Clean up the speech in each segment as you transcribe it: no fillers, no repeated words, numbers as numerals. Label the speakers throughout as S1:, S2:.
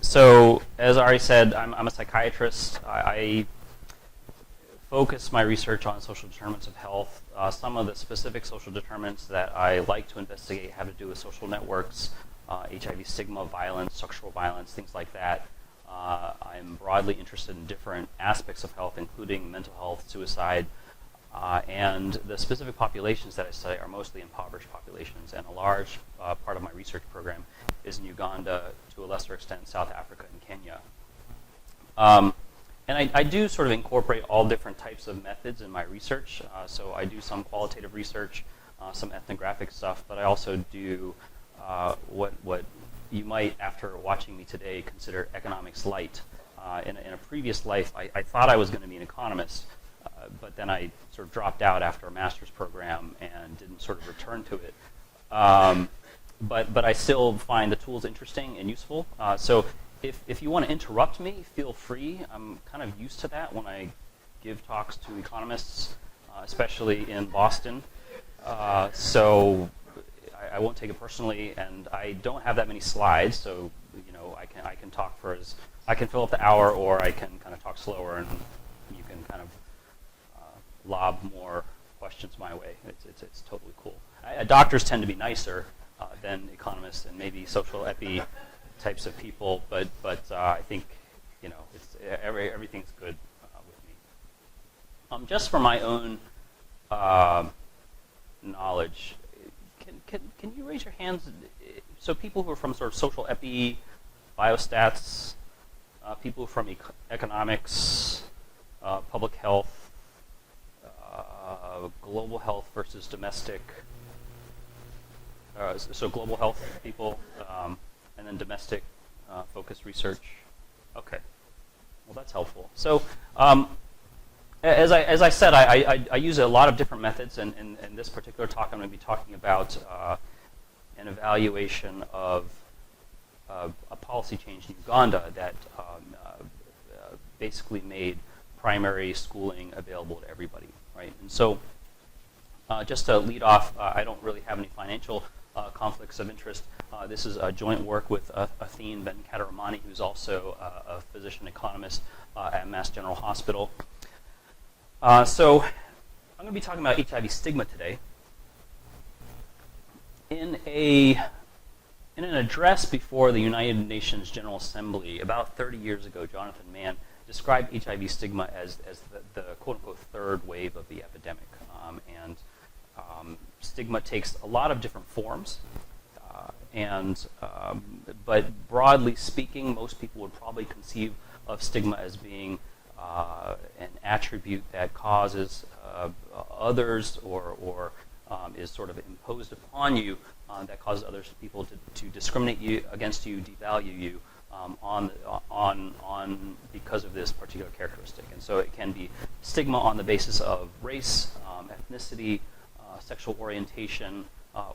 S1: So, as I already said, I'm a psychiatrist. I focus my research on social determinants of health. Some of the specific social determinants that I like to investigate have to do with social networks, HIV stigma, violence, structural violence, things like that. I'm broadly interested in different aspects of health, including mental health, suicide, and the specific populations that I study are mostly impoverished populations, and a large part of my research program is in Uganda, to a lesser extent South Africa and Kenya. And I do sort of incorporate all different types of methods in my research. So I do some qualitative research, some ethnographic stuff, but I also do what you might, after watching me today, consider economics light. In a previous life, I thought I was going to be an economist, but then I sort of dropped out after a master's program and didn't sort of return to it. But I still find the tools interesting and useful. So if you want to interrupt me, feel free. I'm kind of used to that when I give talks to economists, especially in Boston. So I won't take it personally, and I don't have that many slides, so I can talk I can fill up the hour, or I can kind of talk slower, and you can kind of lob more questions my way. It's totally cool. Doctors tend to be nicer than economists and maybe social epi types of people, but I think everything's good with me. Just for my own knowledge, can you raise your hands? So people who are from sort of social epi, biostats, people from economics, public health, global health versus domestic. So global health people, and then domestic focused research. Okay, well that's helpful. So as I said, I use a lot of different methods, and in this particular talk I'm going to be talking about an evaluation of a policy change in Uganda that basically made primary schooling available to everybody, right? And so just to lead off, I don't really have any financial conflicts of interest. This is a joint work with Athene Ben-Kataramani, who's also a physician economist at Mass General Hospital. So I'm going to be talking about HIV stigma today. In an address before the United Nations General Assembly about 30 years ago, Jonathan Mann described HIV stigma as the quote-unquote third wave of the epidemic. Stigma takes a lot of different forms, but broadly speaking, most people would probably conceive of stigma as being an attribute that causes others or is sort of imposed upon you, that causes other people to discriminate against you, devalue you because of this particular characteristic. And so it can be stigma on the basis of race, ethnicity, sexual orientation,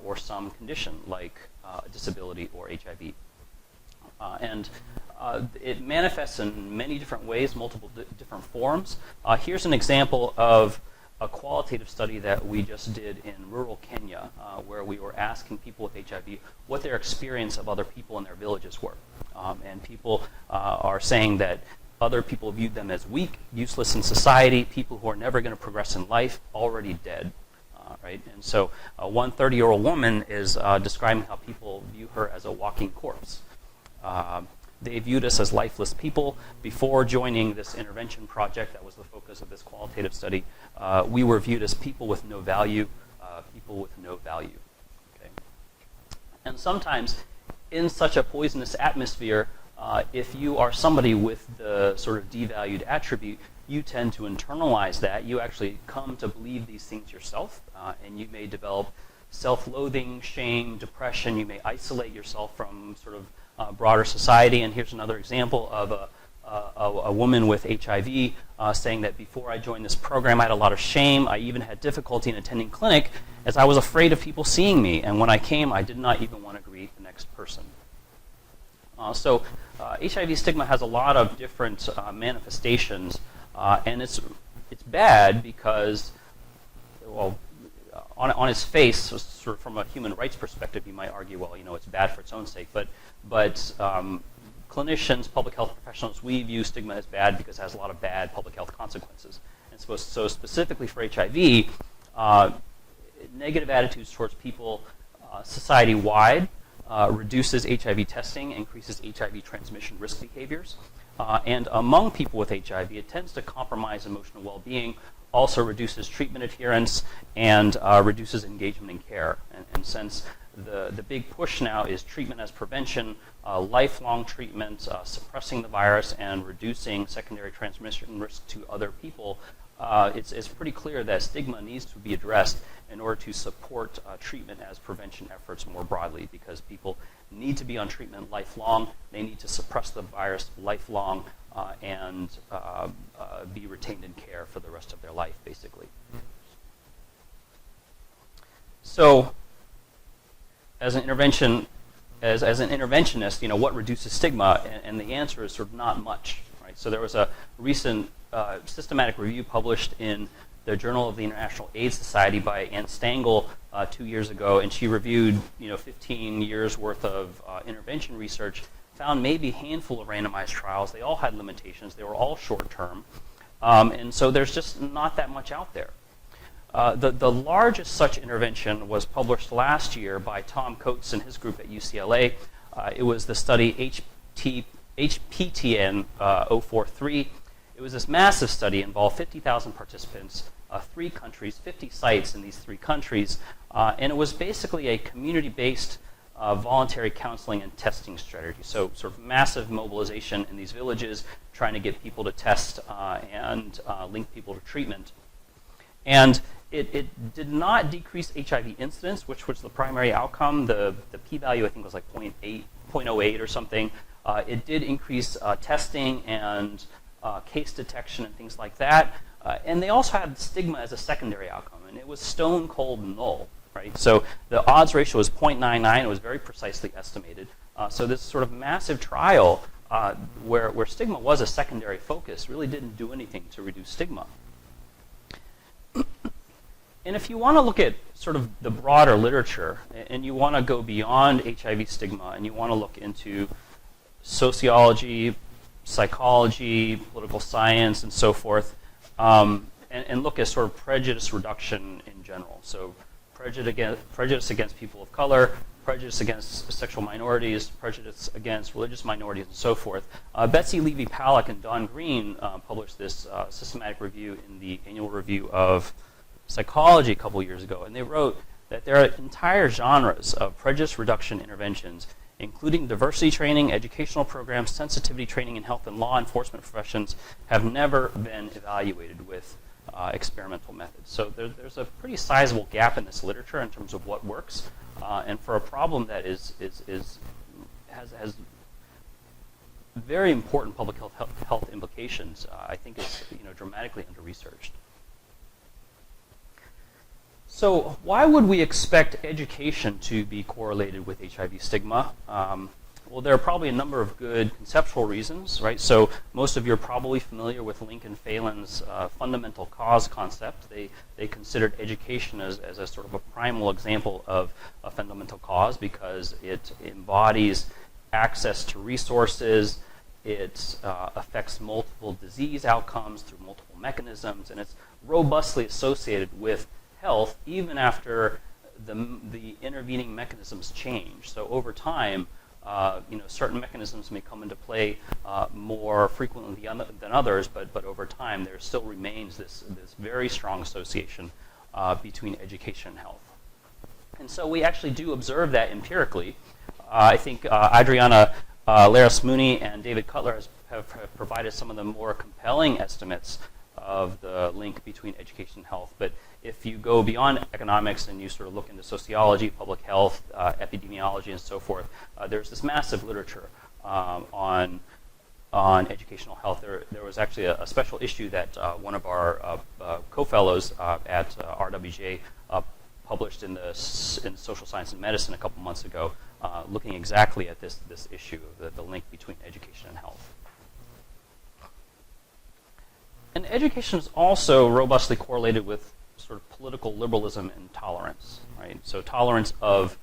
S1: or some condition like disability or HIV. It manifests in many different ways, multiple different forms. Here's an example of a qualitative study that we just did in rural Kenya, where we were asking people with HIV what their experience of other people in their villages were. And people are saying that other people viewed them as weak, useless in society, people who are never going to progress in life, already dead. Right? And so one 30-year-old woman is describing how people view her as a walking corpse. They viewed us as lifeless people. Before joining this intervention project that was the focus of this qualitative study, we were viewed as people with no value, Okay? And sometimes in such a poisonous atmosphere, if you are somebody with the sort of devalued attribute, you tend to internalize that. You actually come to believe these things yourself, and you may develop self-loathing, shame, depression. You may isolate yourself from sort of broader society. And here's another example of a woman with HIV saying that before I joined this program, I had a lot of shame. I even had difficulty in attending clinic as I was afraid of people seeing me. And when I came, I did not even want to greet the next person. So HIV stigma has a lot of different manifestations. And it's bad because, well, on its face, sort of from a human rights perspective, you might argue, well, it's bad for its own sake. But clinicians, public health professionals, we view stigma as bad because it has a lot of bad public health consequences. And so specifically for HIV, negative attitudes towards people society-wide reduces HIV testing, increases HIV transmission risk behaviors. And among people with HIV, it tends to compromise emotional well-being, also reduces treatment adherence, and reduces engagement in care. And since the big push now is treatment as prevention, lifelong treatment, suppressing the virus, and reducing secondary transmission risk to other people, it's pretty clear that stigma needs to be addressed in order to support treatment as prevention efforts more broadly, because people need to be on treatment lifelong. They need to suppress the virus lifelong and be retained in care for the rest of their life, basically. So, as an interventionist, what reduces stigma? And the answer is sort of not much. Right? So there was a recent systematic review published in the Journal of the International AIDS Society by Anne Stengel 2 years ago, and she reviewed 15 years worth of intervention research, found maybe a handful of randomized trials. They all had limitations. They were all short-term, and so there's just not that much out there. The largest such intervention was published last year by Tom Coates and his group at UCLA. It was the study HPTN 043. It was this massive study, involved 50,000 participants, 3 countries, 50 sites in these 3 countries, and it was basically a community-based voluntary counseling and testing strategy. So sort of massive mobilization in these villages, trying to get people to test and link people to treatment. And it did not decrease HIV incidence, which was the primary outcome. The p-value, I think, was like 0.08 or something. It did increase testing and case detection and things like that. And they also had stigma as a secondary outcome, and it was stone cold null. Right? So the odds ratio was 0.99. It was very precisely estimated. So this sort of massive trial where stigma was a secondary focus really didn't do anything to reduce stigma. And if you want to look at sort of the broader literature, and you want to go beyond HIV stigma, and you want to look into sociology, psychology, political science, and so forth, and look at sort of prejudice reduction in general. So prejudice against people of color, prejudice against sexual minorities, prejudice against religious minorities, and so forth. Betsy Levy-Pollack and Don Green published this systematic review in the Annual Review of Psychology a couple years ago, and they wrote that there are entire genres of prejudice reduction interventions, including diversity training, educational programs, sensitivity training in health and law enforcement professions, have never been evaluated with experimental methods. So there's a pretty sizable gap in this literature in terms of what works, and for a problem that has very important public health implications, I think it's dramatically under-researched. So why would we expect education to be correlated with HIV stigma? Well, there are probably a number of good conceptual reasons, right? So most of you are probably familiar with Lincoln Phelan's fundamental cause concept. They considered education as a sort of a primal example of a fundamental cause because it embodies access to resources, it affects multiple disease outcomes through multiple mechanisms, and it's robustly associated with health even after the intervening mechanisms change. So over time, certain mechanisms may come into play more frequently than others, but over time there still remains this very strong association between education and health. And so we actually do observe that empirically. I think Adriana Laris-Mooney and David Cutler have provided some of the more compelling estimates of the link between education and health. But if you go beyond economics and you sort of look into sociology, public health, epidemiology, and so forth, there's this massive literature on educational health. There was actually a special issue that one of our co-fellows at RWJ published in Social Science and Medicine a couple months ago, looking exactly at this issue, the link between education and health. And education is also robustly correlated with sort of political liberalism and tolerance, right? So tolerance of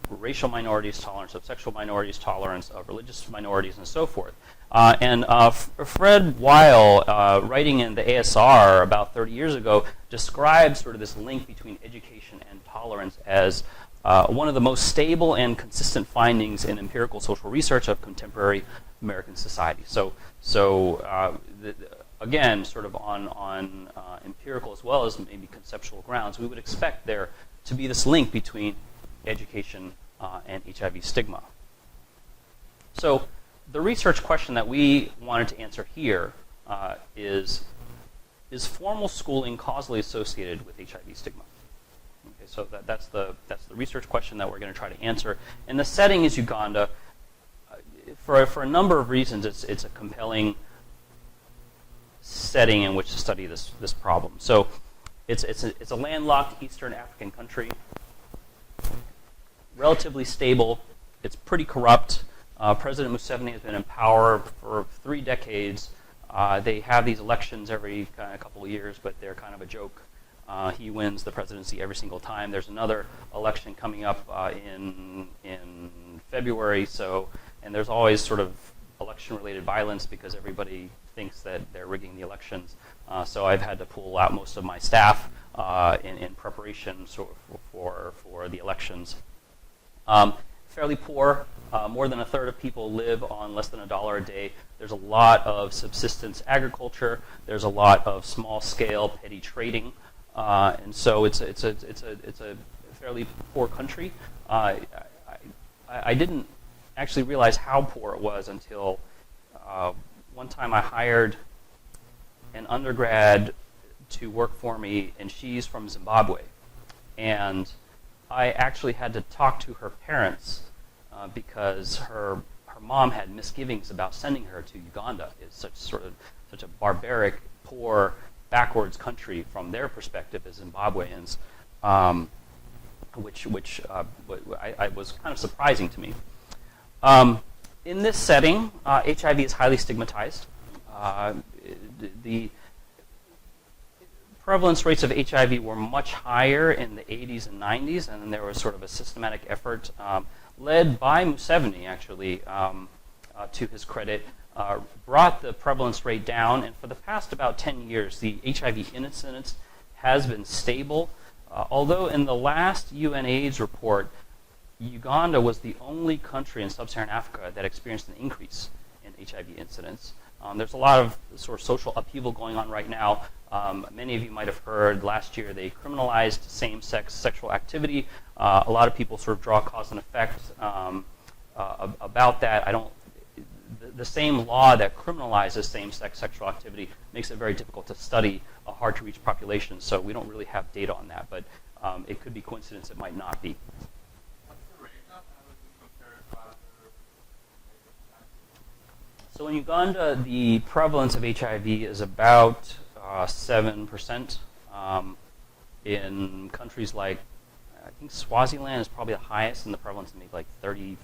S1: racial minorities, tolerance of sexual minorities, tolerance of religious minorities, and so forth. Fred Weil, writing in the ASR about 30 years ago, described sort of this link between education and tolerance as one of the most stable and consistent findings in empirical social research of contemporary American society. Again, sort of on empirical as well as maybe conceptual grounds, we would expect there to be this link between education and HIV stigma. So the research question that we wanted to answer here is formal schooling causally associated with HIV stigma? Okay, so that's the research question that we're going to try to answer. And the setting is Uganda. For a number of reasons, it's a compelling setting in which to study this problem. So it's a landlocked Eastern African country, relatively stable. It's pretty corrupt. President Museveni has been in power for 3 decades. They have these elections every couple of years, but they're kind of a joke. He wins the presidency every single time. There's another election coming up in February, and there's always sort of election-related violence because everybody thinks that they're rigging the elections. So I've had to pull out most of my staff in preparation for the elections. Fairly poor. More than a third of people live on less than $1 a day. There's a lot of subsistence agriculture. There's a lot of small-scale petty trading, and so it's a fairly poor country. I didn't actually realize how poor it was until one time I hired an undergrad to work for me, and she's from Zimbabwe, and I actually had to talk to her parents because her mom had misgivings about sending her to Uganda. It's such a barbaric, poor, backwards country from their perspective as Zimbabweans, which was kind of surprising to me. In this setting, HIV is highly stigmatized. The prevalence rates of HIV were much higher in the 80s and 90s, and then there was sort of a systematic effort led by Museveni, actually, to his credit, brought the prevalence rate down, and for the past about 10 years, the HIV incidence has been stable, although in the last UNAIDS report, Uganda was the only country in sub-Saharan Africa that experienced an increase in HIV incidence. There's a lot of sort of social upheaval going on right now. Many of you might have heard last year they criminalized same-sex sexual activity. A lot of people sort of draw cause and effect about that. The same law that criminalizes same-sex sexual activity makes it very difficult to study a hard-to-reach population, so we don't really have data on that, but it could be coincidence, it might not be. So in Uganda, the prevalence of HIV is about 7%. In countries like, I think Swaziland is probably the highest, and the prevalence is maybe like 35%.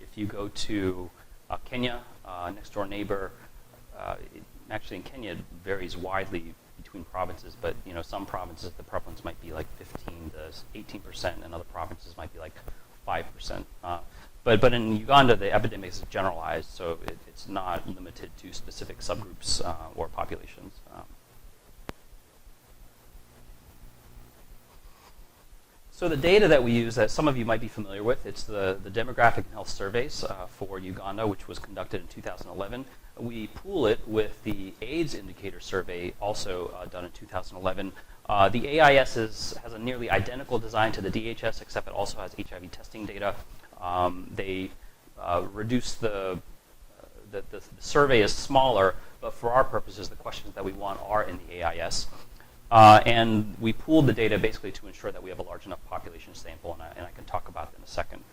S1: If you go to Kenya, next door neighbor, actually in Kenya it varies widely between provinces, but some provinces the prevalence might be like 15 to 18%, and other provinces might be like 5%. But in Uganda, the epidemic is generalized, so it's not limited to specific subgroups or populations. So the data that we use, that some of you might be familiar with, it's the demographic and health surveys for Uganda, which was conducted in 2011. We pool it with the AIDS indicator survey, also done in 2011. The AIS has a nearly identical design to the DHS, except it also has HIV testing data. They reduce the survey is smaller, but for our purposes, the questions that we want are in the AIS. And we pooled the data basically to ensure that we have a large enough population sample, and I can talk about it in a second.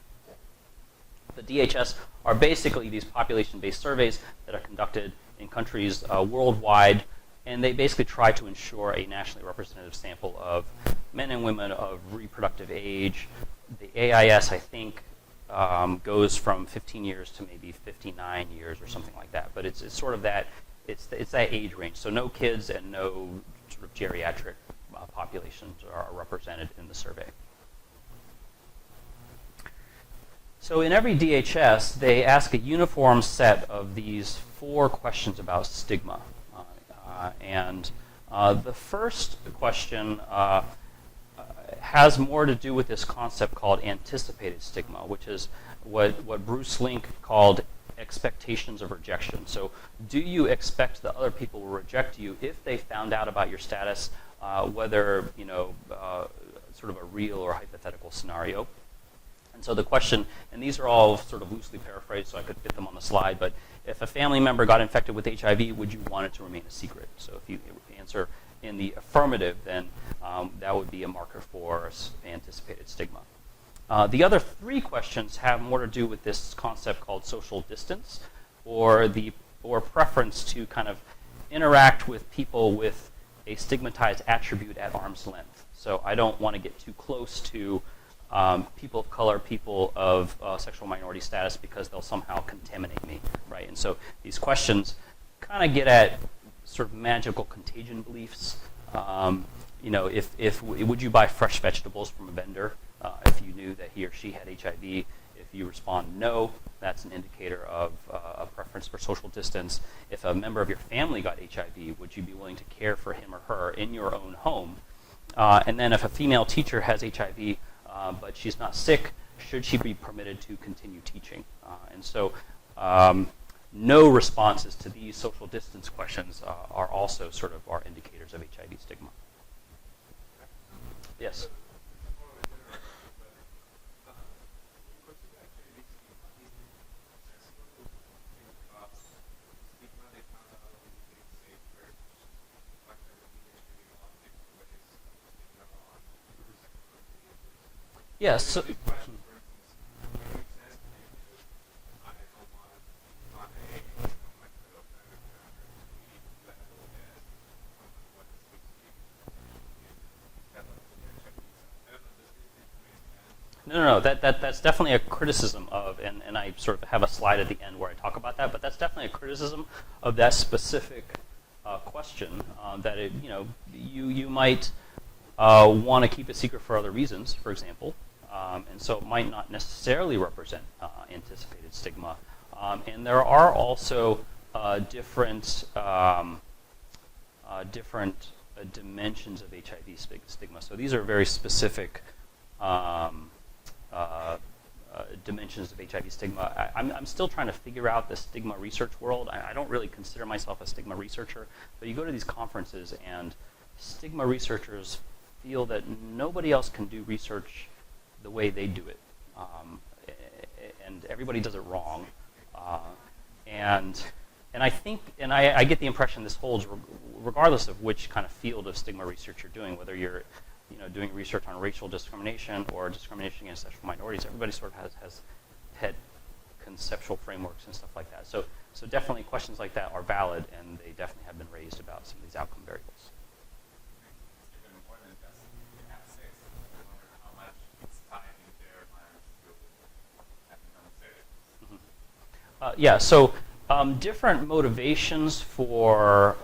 S1: The DHS are basically these population-based surveys that are conducted in countries worldwide, and they basically try to ensure a nationally representative sample of men and women of reproductive age. The AIS, I think, goes from 15 years to maybe 59 years or something like that. But it's sort of that, it's that age range. So no kids and no sort of geriatric populations are represented in the survey. So in every DHS, they ask a uniform set of these 4 questions about stigma. The first question has more to do with this concept called anticipated stigma, which is what Bruce Link called expectations of rejection. So do you expect that other people will reject you if they found out about your status, whether, sort of a real or hypothetical scenario? And so the question, and these are all sort of loosely paraphrased, so I could fit them on the slide, but if a family member got infected with HIV, would you want it to remain a secret? So if you answer in the affirmative, then that would be a marker for anticipated stigma. The other 3 questions have more to do with this concept called social distance, or preference to kind of interact with people with a stigmatized attribute at arm's length. So I don't want to get too close to people of color, people of sexual minority status, because they'll somehow contaminate me, right? And so these questions kind of get at sort of magical contagion beliefs. Would you buy fresh vegetables from a vendor if you knew that he or she had HIV? If you respond no, that's an indicator of a preference for social distance. If a member of your family got HIV, would you be willing to care for him or her in your own home? And then if a female teacher has HIV, but she's not sick, should she be permitted to continue teaching? And so no responses to these social distance questions are also sort of our indicators of HIV stigma. Yes? Yes. So, No. That's definitely a criticism of, and I sort of have a slide at the end where I talk about that. But that's definitely a criticism of that specific question. That you might want to keep it secret for other reasons, for example, and so it might not necessarily represent anticipated stigma. And there are also different dimensions of HIV stigma. So these are very specific. Dimensions of HIV stigma. I'm still trying to figure out the stigma research world. I don't really consider myself a stigma researcher, but you go to these conferences and stigma researchers feel that nobody else can do research the way they do it, and everybody does it wrong. And I think, and I get the impression this holds regardless of which kind of field of stigma research you're doing, whether you're doing research on racial discrimination or discrimination against sexual minorities. Everybody sort of has pet conceptual frameworks and stuff like that. So definitely questions like that are valid, and they definitely have been raised about some of these outcome variables. So different motivations for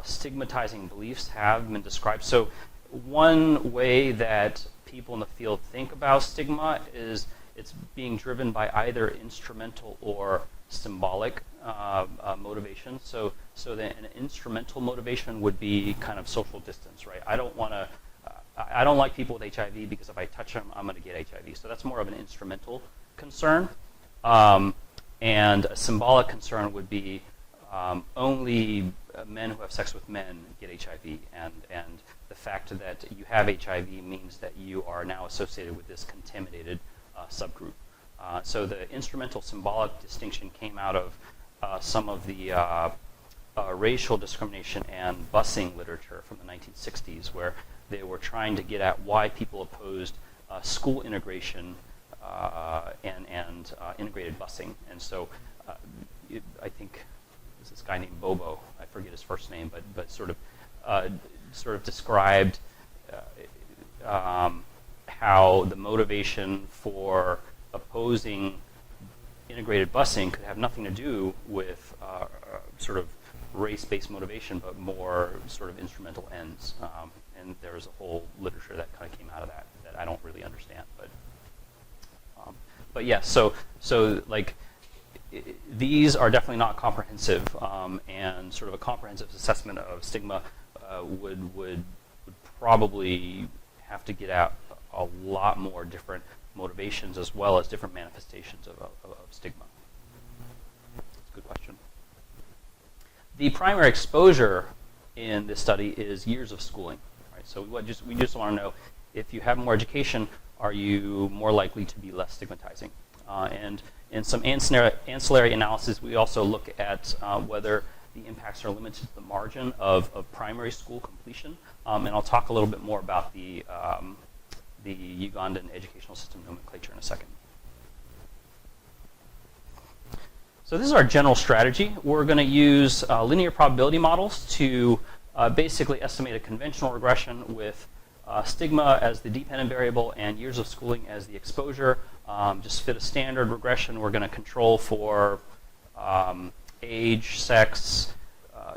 S1: stigmatizing beliefs have been described. So one way that people in the field think about stigma is it's being driven by either instrumental or symbolic motivation. So that an instrumental motivation would be kind of social distance, right? I don't like people with HIV because if I touch them, I'm going to get HIV. So that's more of an instrumental concern. And a symbolic concern would be only men who have sex with men get HIV, and the fact that you have HIV means that you are now associated with this contaminated subgroup. So the instrumental symbolic distinction came out of some of the racial discrimination and busing literature from the 1960s, where they were trying to get at why people opposed school integration and integrated busing. And so I think there's this guy named Bobo, I forget his first name, but sort of described how the motivation for opposing integrated busing could have nothing to do with race-based motivation, but more sort of instrumental ends. And there's a whole literature that kind of came out of that I don't really understand. But yes, so like these are definitely not comprehensive, and sort of a comprehensive assessment of stigma would probably have to get out a lot more different motivations as well as different manifestations of stigma. That's a good question. The primary exposure in this study is years of schooling. Right? So we just want to know, if you have more education, are you more likely to be less stigmatizing? And in some ancillary analysis, we also look at whether the impacts are limited to the margin of primary school completion. And I'll talk a little bit more about the Ugandan educational system nomenclature in a second. So this is our general strategy. We're going to use linear probability models to basically estimate a conventional regression with stigma as the dependent variable and years of schooling as the exposure. Just fit a standard regression. We're going to control for age, sex,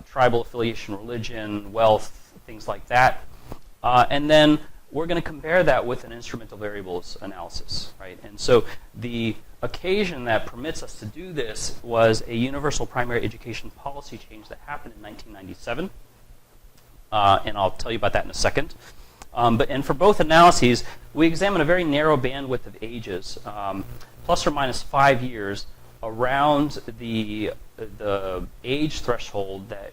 S1: tribal affiliation, religion, wealth, things like that. And then we're going to compare that with an instrumental variables analysis, right? And so the occasion that permits us to do this was a universal primary education policy change that happened in 1997. And I'll tell you about that in a second. And for both analyses, we examine a very narrow bandwidth of ages, plus or minus 5 years, around the age threshold that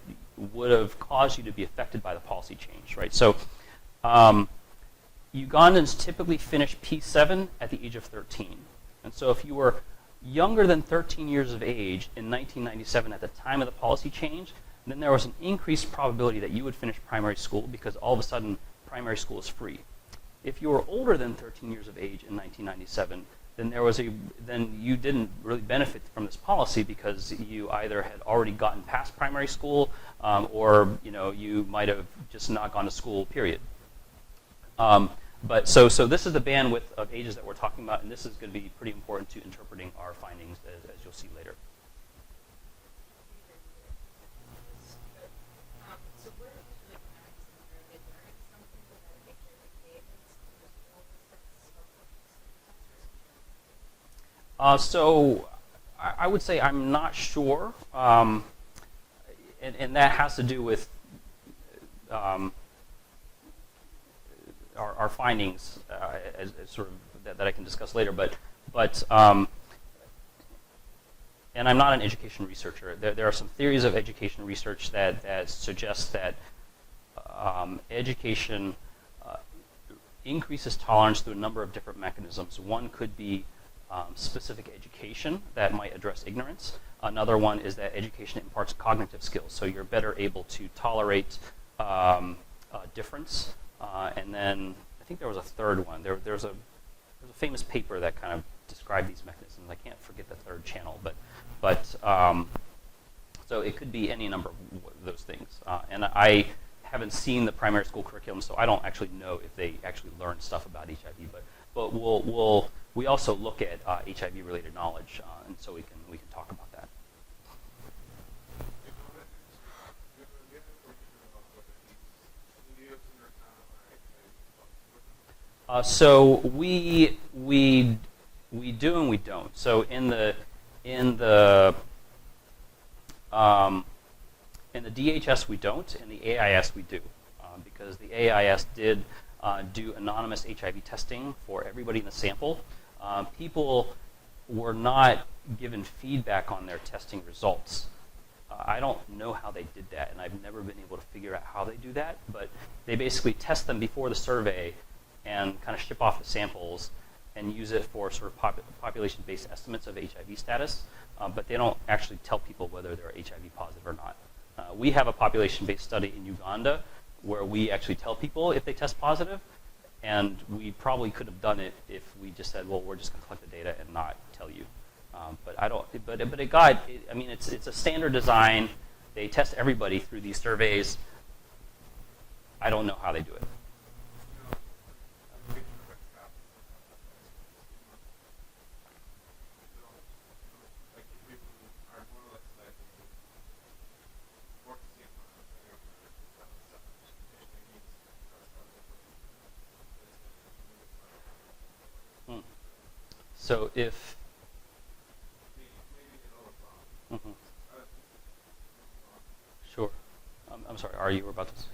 S1: would have caused you to be affected by the policy change, right? So Ugandans typically finish P7 at the age of 13. And so if you were younger than 13 years of age in 1997 at the time of the policy change, then there was an increased probability that you would finish primary school because all of a sudden primary school is free. If you were older than 13 years of age in 1997, then you didn't really benefit from this policy because you either had already gotten past primary school, or you might have just not gone to school, period. But so this is the bandwidth of ages that we're talking about, and this is going to be pretty important to interpreting our findings, as you'll see later. So I would say I'm not sure, and that has to do with our findings, as sort of that I can discuss later. But and I'm not an education researcher. There are some theories of education research that suggest that education increases tolerance through a number of different mechanisms. One could be specific education that might address ignorance. Another one is that education imparts cognitive skills, so you're better able to tolerate difference. And then I think there was a third one. There's a famous paper that kind of described these mechanisms. I can't forget the third channel, but so it could be any number of those things. And I haven't seen the primary school curriculum, so I don't actually know if they actually learn stuff about HIV. But we also look at HIV-related knowledge, and so we can talk about that. So we do and we don't. So in the DHS we don't, in the AIS we do, because the AIS did do anonymous HIV testing for everybody in the sample. People were not given feedback on their testing results. I don't know how they did that, and I've never been able to figure out how they do that, but they basically test them before the survey and kind of ship off the samples and use it for sort of population-based estimates of HIV status, but they don't actually tell people whether they're HIV positive or not. We have a population-based study in Uganda where we actually tell people if they test positive, and we probably could have done it if we just said, well, we're just going to collect the data and not tell you. But I don't. But a guide. I mean, it's a standard design. They test everybody through these surveys. I don't know how they do it. So if, mhm. Sure. I'm sorry, are you about to say?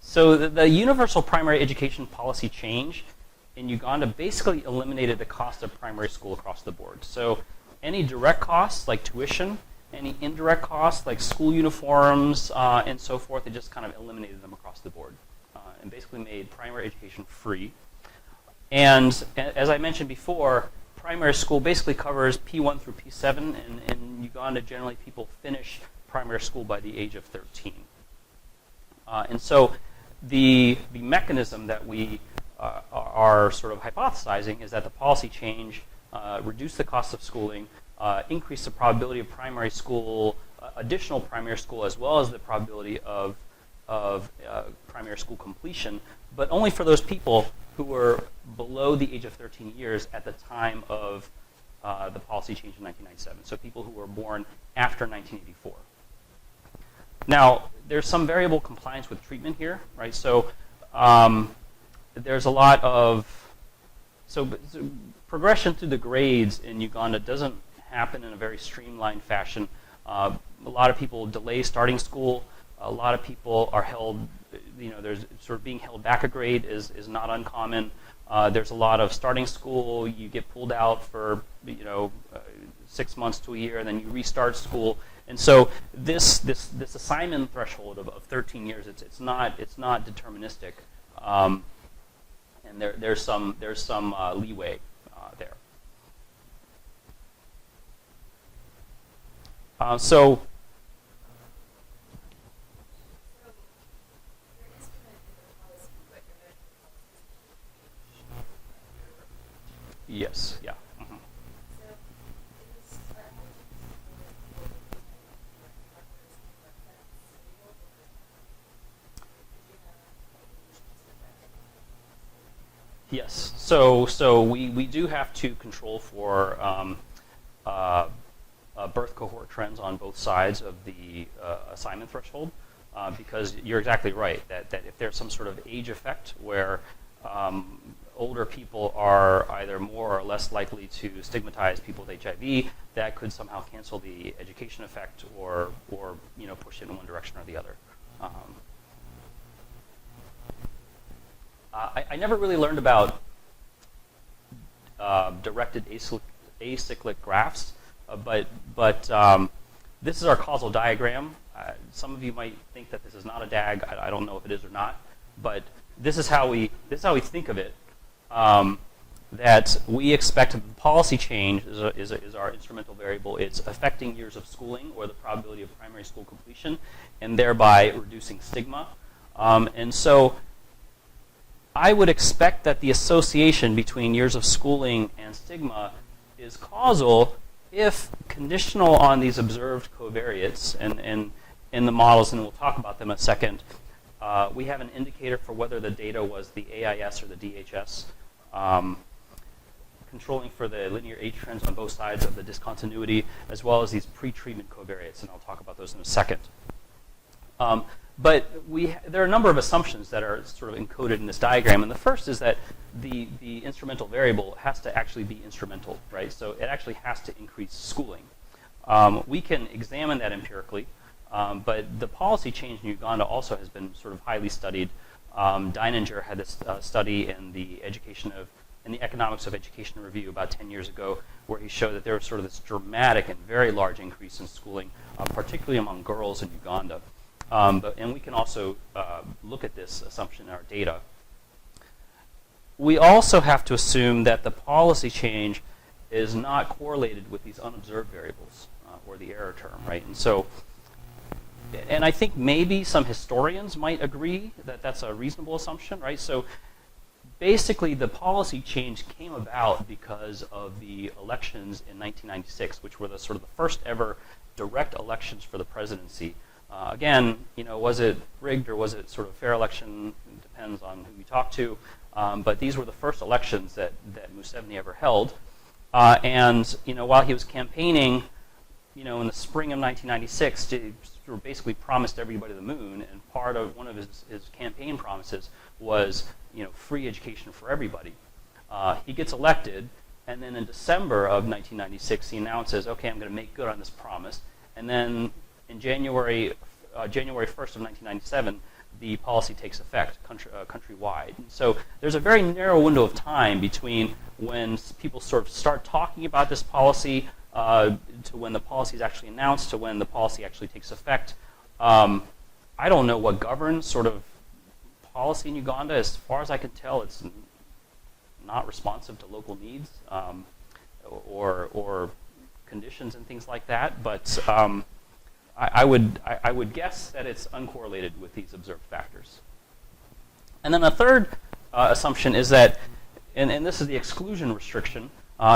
S1: So the universal primary education policy change in Uganda basically eliminated the cost of primary school across the board. So any direct costs like tuition, any indirect costs like school uniforms and so forth, it just kind of eliminated them across the board and basically made primary education free. And as I mentioned before, primary school basically covers P1 through P7, and in Uganda, generally people finish primary school by the age of 13. And so the mechanism that we are sort of hypothesizing is that the policy change reduced the cost of schooling, increased the probability of primary school, additional primary school, as well as the probability of primary school completion, but only for those people who were below the age of 13 years at the time of the policy change in 1997. So people who were born after 1984. Now, there's some variable compliance with treatment here, right? So there's a lot of, so progression through the grades in Uganda doesn't happen in a very streamlined fashion. A lot of people delay starting school. A lot of people are held, there's sort of being held back a grade is not uncommon. There's a lot of starting school, you get pulled out for 6 months to a year, and then you restart school. And so this assignment threshold of 13 years, it's not deterministic, and there's some leeway there. So. Yes, yeah. Mm-hmm. Yes, so we do have to control for birth cohort trends on both sides of the assignment threshold, because you're exactly right that if there's some sort of age effect where older people are either more or less likely to stigmatize people with HIV, that could somehow cancel the education effect or push it in one direction or the other. I never really learned about directed acyclic graphs, but this is our causal diagram. Some of you might think that this is not a DAG. I don't know if it is or not, but this is how we think of it. That we expect the policy change is our instrumental variable. It's affecting years of schooling or the probability of primary school completion, and thereby reducing stigma. And so I would expect that the association between years of schooling and stigma is causal if conditional on these observed covariates and in the models, and we'll talk about them in a second. We have an indicator for whether the data was the AIS or the DHS, controlling for the linear age trends on both sides of the discontinuity, as well as these pre-treatment covariates, and I'll talk about those in a second. But there are a number of assumptions that are sort of encoded in this diagram, and the first is that the instrumental variable has to actually be instrumental, right? So it actually has to increase schooling. We can examine that empirically, but the policy change in Uganda also has been sort of highly studied. Deininger had this study in the economics of education review about 10 years ago, where he showed that there was sort of this dramatic and very large increase in schooling, particularly among girls in Uganda. And we can also look at this assumption in our data. We also have to assume that the policy change is not correlated with these unobserved variables, or the error term, right? And so, and I think maybe some historians might agree that that's a reasonable assumption, right? So basically the policy change came about because of the elections in 1996, which were the sort of the first ever direct elections for the presidency. Again, was it rigged or was it sort of fair election? It depends on who you talk to. But these were the first elections that Museveni ever held. And while he was campaigning, in the spring of 1996, he sort of basically promised everybody the moon. And part of one of his campaign promises was, free education for everybody. He gets elected, and then in December of 1996, he announces, okay, I'm going to make good on this promise. And then in January 1st of 1997, the policy takes effect countrywide. And so there's a very narrow window of time between when people sort of start talking about this policy to when the policy is actually announced to when the policy actually takes effect. I don't know what governs sort of policy in Uganda. As far as I can tell, it's not responsive to local needs or conditions and things like that. But I would guess that it's uncorrelated with these observed factors. And then a third assumption is that, and this is the exclusion restriction,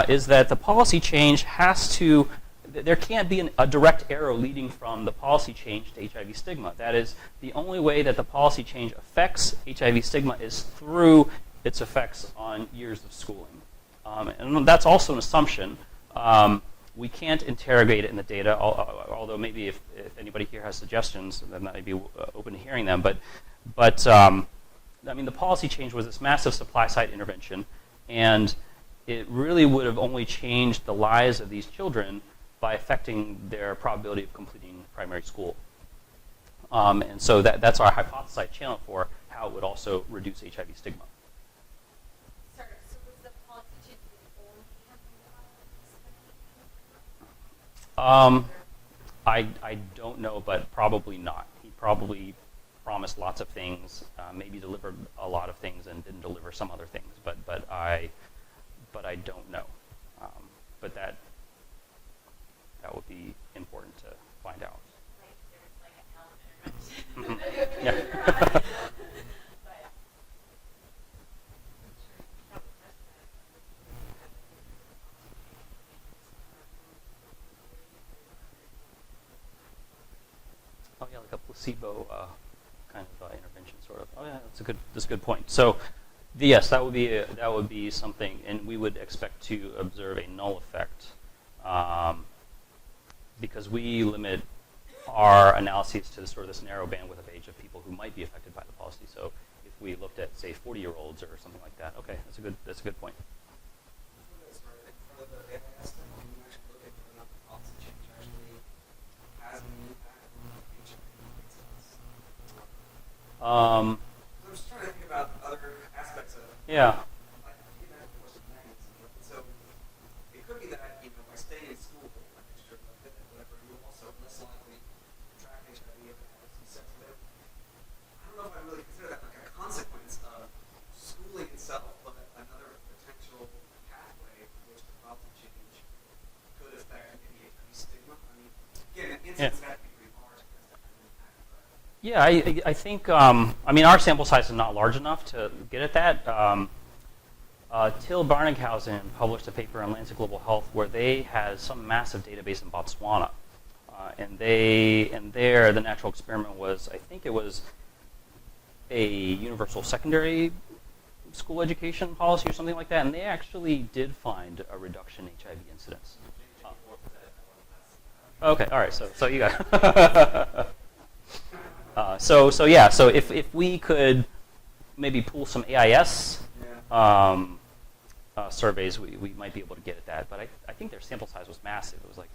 S1: is that the policy change there can't be a direct arrow leading from the policy change to HIV stigma. That is, the only way that the policy change affects HIV stigma is through its effects on years of schooling. And that's also an assumption. We can't interrogate it in the data, although maybe if anybody here has suggestions, then I might be open to hearing them. But the policy change was this massive supply-side intervention, and it really would have only changed the lives of these children by affecting their probability of completing primary school. And so that's our hypothesized channel for how it would also reduce HIV stigma.
S2: Sorry, so was the policy change only
S1: I don't know, but probably not. He probably promised lots of things, maybe delivered a lot of things and didn't deliver some other things, but I don't know. But that would be important to find out.
S2: like there was like a
S1: Mm-hmm. Yeah. Oh yeah, like a placebo kind of intervention, sort of. Oh yeah, that's a good point. So, yes, that would be something, and we would expect to observe a null effect, because we limit our analyses to sort of this narrow bandwidth of age of people who might be affected by the policy. So, if we looked at, say, 40-year-olds or something like that, okay, that's a good point.
S3: I'm just trying to think about other aspects of it.
S1: Yeah.
S3: Like, so it could be that, by staying in school, like extra fitness, whatever, you're also less likely to contract HIV if it has some sex with it. I don't know if I really consider that like a consequence of schooling itself, but another potential pathway in which the policy change could affect maybe HIV stigma. I mean, again, an instance that
S1: Yeah, I think, our sample size is not large enough to get at that. Till Barninghausen published a paper on Lancet Global Health where they had some massive database in Botswana. And there, the natural experiment was, I think it was a universal secondary school education policy or something like that, and they actually did find a reduction in HIV incidence. Okay, all right, so you got So if we could maybe pull some AIS surveys, we might be able to get at that. But I think their sample size was massive. It was like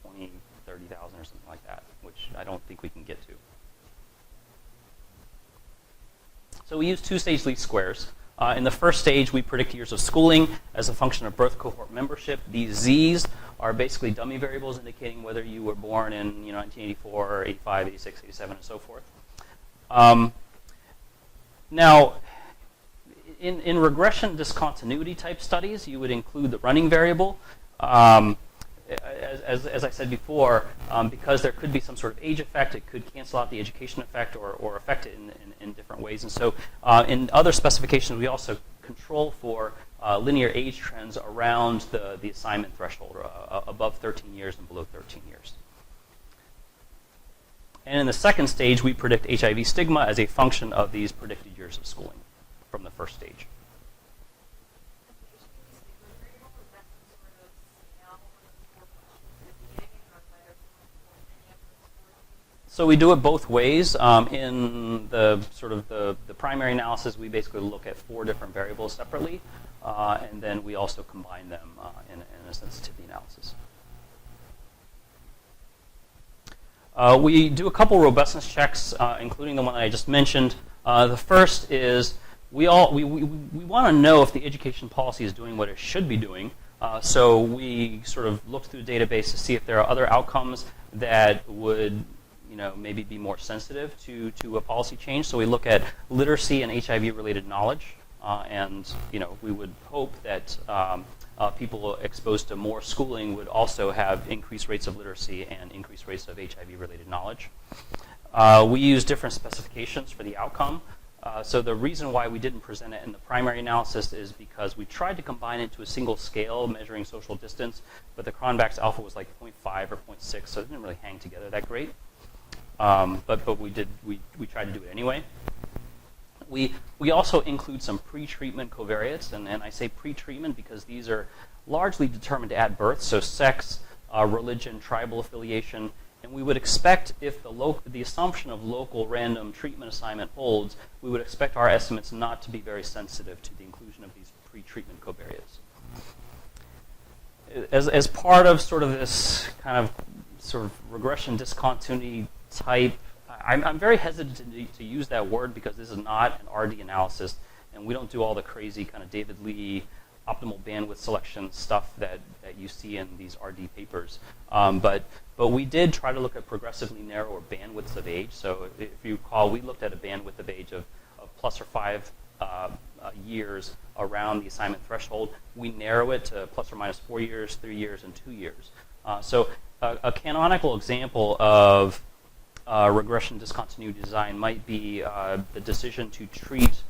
S1: 20, 30,000 or something like that, which I don't think we can get to. So we use two-stage least squares. In the first stage, we predict years of schooling as a function of birth cohort membership. These Z's are basically dummy variables indicating whether you were born in 1984, 85, 86, 87, and so forth. Now, in regression discontinuity type studies, you would include the running variable. as I said before, because there could be some sort of age effect, it could cancel out the education effect or affect it in different ways. And so in other specifications, we also control for linear age trends around the assignment threshold, above 13 years and below 13 years. And in the second stage, we predict HIV stigma as a function of these predicted years of schooling from the first stage. So we do it both ways. In the sort of the primary analysis, we basically look at 4 different variables separately, and then we also combine them in a sensitivity analysis. We do a couple robustness checks, including the one that I just mentioned. The first is we want to know if the education policy is doing what it should be doing. So we sort of look through the database to see if there are other outcomes that would maybe be more sensitive to a policy change. So we look at literacy and HIV-related knowledge, and we would hope that people exposed to more schooling would also have increased rates of literacy and increased rates of HIV-related knowledge. We use different specifications for the outcome. So the reason why we didn't present it in the primary analysis is because we tried to combine it into a single scale measuring social distance, but the Cronbach's alpha was like 0.5 or 0.6, so it didn't really hang together that great. But we tried to do it anyway. We also include some pre-treatment covariates, and I say pre-treatment because these are largely determined at birth, so sex, religion, tribal affiliation, and we would expect if the assumption of local random treatment assignment holds, we would expect our estimates not to be very sensitive to the inclusion of these pre-treatment covariates. As part of sort of this kind of sort of regression discontinuity type, I'm very hesitant to use that word because this is not an RD analysis, and we don't do all the crazy kind of David Lee optimal bandwidth selection stuff that you see in these RD papers. But we did try to look at progressively narrower bandwidths of age. So if you recall, we looked at a bandwidth of age of plus or 5 years around the assignment threshold. We narrow it to plus or minus 4 years, 3 years, and 2 years. So a canonical example of regression discontinuity design might be the decision to treat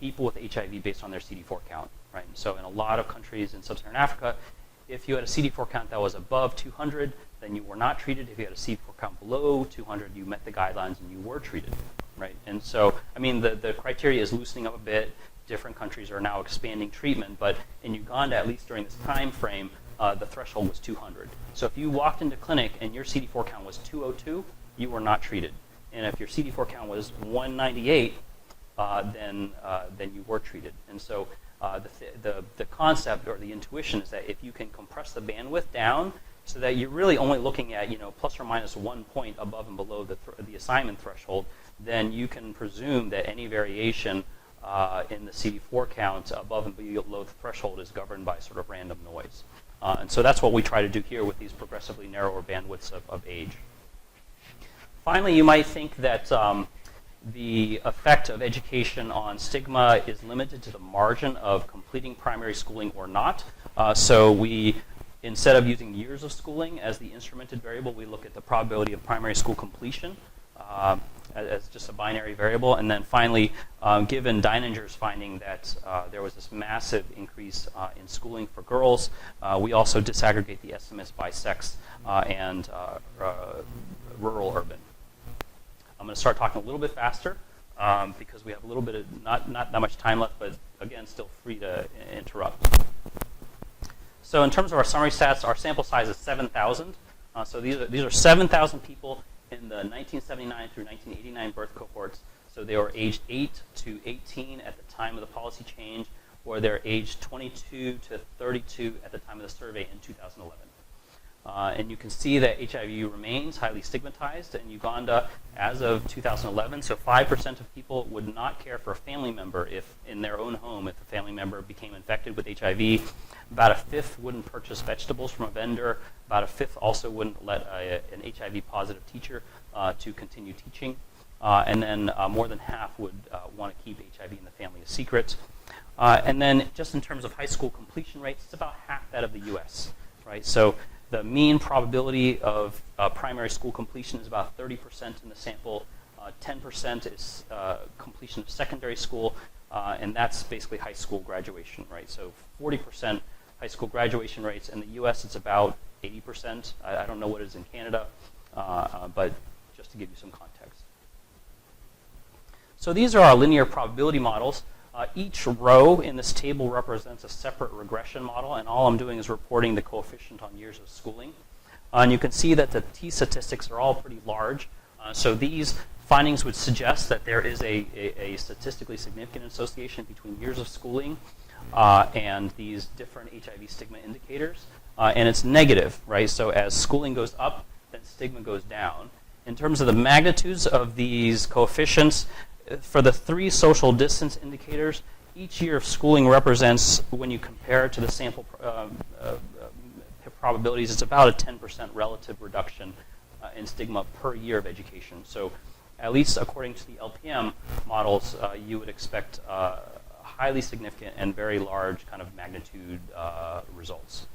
S1: people with HIV based on their CD4 count, right? So in a lot of countries in sub-Saharan Africa, if you had a CD4 count that was above 200, then you were not treated. If you had a CD4 count below 200, you met the guidelines and you were treated, right? And so, I mean, the criteria is loosening up a bit. Different countries are now expanding treatment, but in Uganda, at least during this time frame, the threshold was 200. So if you walked into clinic and your CD4 count was 202, you were not treated. And if your CD4 count was 198, then you were treated. And so the concept or the intuition is that if you can compress the bandwidth down so that you're really only looking at plus or minus 1 point above and below the assignment threshold, then you can presume that any variation in the CD4 count above and below the threshold is governed by sort of random noise. And so that's what we try to do here with these progressively narrower bandwidths of age. Finally, you might think that the effect of education on stigma is limited to the margin of completing primary schooling or not. So we, instead of using years of schooling as the instrumented variable, we look at the probability of primary school completion as just a binary variable. And then finally, given Deininger's finding that there was this massive increase in schooling for girls, we also disaggregate the estimates by sex and rural urban. I'm going to start talking a little bit faster because we have a little bit of not that much time left, but again, still free to interrupt. So in terms of our summary stats, our sample size is 7,000. So these are 7,000 people in the 1979 through 1989 birth cohorts. So they were aged 8 to 18 at the time of the policy change, or they're aged 22 to 32 at the time of the survey in 2011. And you can see that HIV remains highly stigmatized in Uganda as of 2011. So 5% of people would not care for a family member if, in their own home, if a family member became infected with HIV. About a fifth wouldn't purchase vegetables from a vendor. About a fifth also wouldn't let an HIV-positive teacher to continue teaching. And then more than half would want to keep HIV in the family a secret. And then just in terms of high school completion rates, it's about half that of the U.S., right? So The mean probability of primary school completion is about 30% in the sample. 10% is completion of secondary school, and that's basically high school graduation, right? So 40% high school graduation rates. In the U.S., it's about 80%. I don't know what it is in Canada, but just to give you some context. So these are our linear probability models. Each row in this table represents a separate regression model, and all I'm doing is reporting the coefficient on years of schooling. And you can see that the t-statistics are all pretty large. So these findings would suggest that there is a statistically significant association between years of schooling and these different HIV stigma indicators. And it's negative, right? So as schooling goes up, then stigma goes down. In terms of the magnitudes of these coefficients, for the 3 social distance indicators, each year of schooling represents, when you compare it to the sample probabilities, it's about a 10% relative reduction in stigma per year of education. So at least according to the LPM models, you would expect highly significant and very large kind of magnitude results.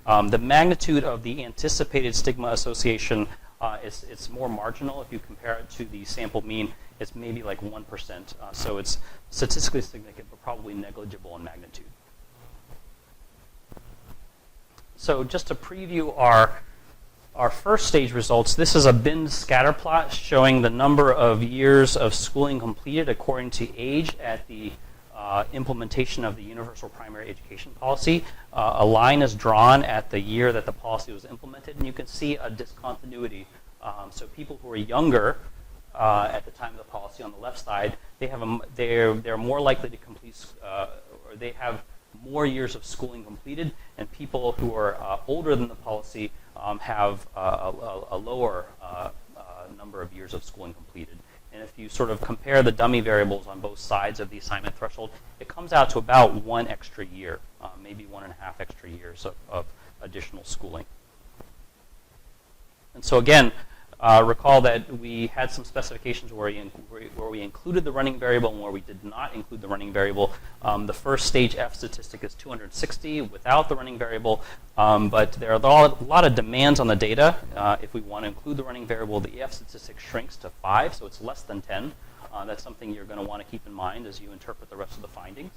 S1: The magnitude of the anticipated stigma association, it's more marginal. If you compare it to the sample mean, it's maybe like 1%. So it's statistically significant, but probably negligible in magnitude. So just to preview our first stage results, this is a bin scatter plot showing the number of years of schooling completed according to age at the implementation of the Universal Primary Education Policy. A line is drawn at the year that the policy was implemented, and you can see a discontinuity. So people who are younger at the time of the policy on the left side, they're more likely to complete, or they have more years of schooling completed, and people who are older than the policy have a lower number of years of schooling completed. And if you sort of compare the dummy variables on both sides of the assignment threshold, it comes out to about 1 extra year, maybe 1.5 extra years of additional schooling. And so again, recall that we had some specifications where we included the running variable and where we did not include the running variable. The first stage F statistic is 260 without the running variable, but there are a lot of demands on the data. If we want to include the running variable, the F statistic shrinks to 5, so it's less than 10. That's something you're going to want to keep in mind as you interpret the rest of the findings.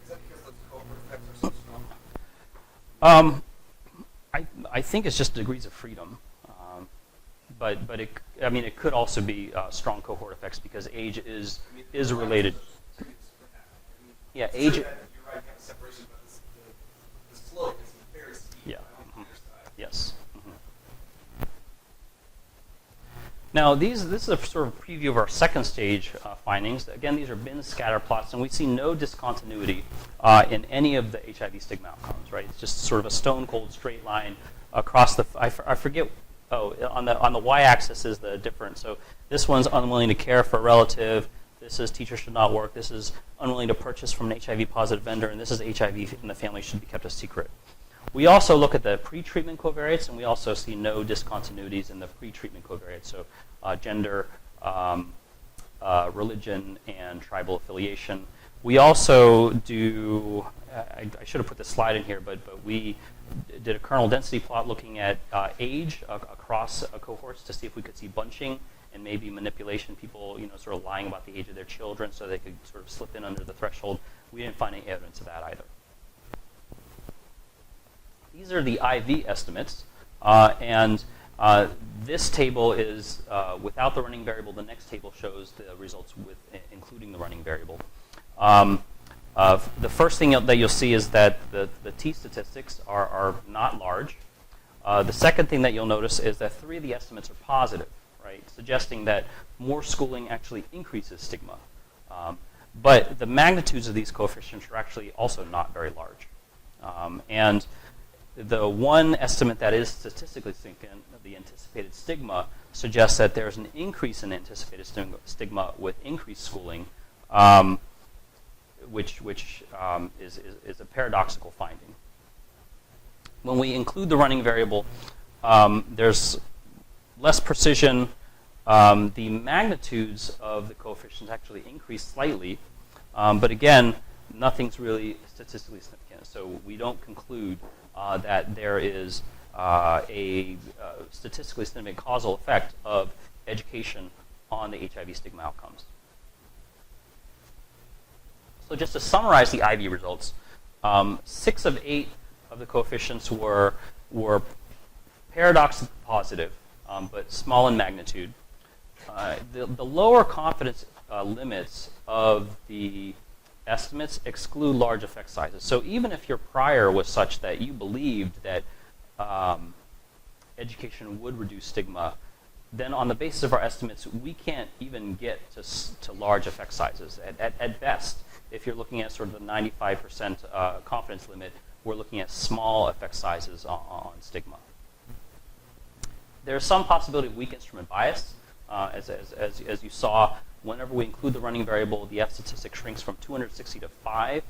S3: Is that because those cohort effects are so strong?
S1: I think it's just degrees of freedom. But it could also be strong cohort effects because age is related. Yeah, age.
S3: You're right, you have a separation, but the slope is very steep.
S1: Yeah.
S3: On either side.
S1: Yes. Now, this is a sort of preview of our second stage findings. Again, these are bin scatter plots, and we see no discontinuity in any of the HIV stigma outcomes. Right? It's just sort of a stone cold straight line across the. I forget. Oh, on the y-axis is the difference. So this one's unwilling to care for a relative. This is teacher should not work. This is unwilling to purchase from an HIV-positive vendor, and this is HIV in the family should be kept a secret. We also look at the pre-treatment covariates, and we also see no discontinuities in the pre-treatment covariates. So gender, religion, and tribal affiliation. We also do. I should have put this slide in here, but we did a kernel density plot looking at age across cohorts to see if we could see bunching and maybe manipulation, people sort of lying about the age of their children so they could sort of slip in under the threshold. We didn't find any evidence of that either. These are the IV estimates, and this table is without the running variable. The next table shows the results with including the running variable. The first thing that you'll see is that the T statistics are not large. The second thing that you'll notice is that 3 of the estimates are positive, right, suggesting that more schooling actually increases stigma. But the magnitudes of these coefficients are actually also not very large. And the one estimate that is statistically significant, the anticipated stigma, suggests that there's an increase in anticipated stigma with increased schooling, which is a paradoxical finding. When we include the running variable, there's less precision. The magnitudes of the coefficients actually increase slightly, but again, nothing's really statistically significant. So we don't conclude that there is a statistically significant causal effect of education on the HIV stigma outcomes. So just to summarize the IV results, 6 of 8 of the coefficients were paradoxically positive, but small in magnitude. The lower confidence limits of the estimates exclude large effect sizes. So even if your prior was such that you believed that education would reduce stigma, then on the basis of our estimates, we can't even get to large effect sizes. At best, if you're looking at sort of the 95% confidence limit, we're looking at small effect sizes on stigma. There's some possibility of weak instrument bias. As you saw, whenever we include the running variable, the F statistic shrinks from 260 to 5.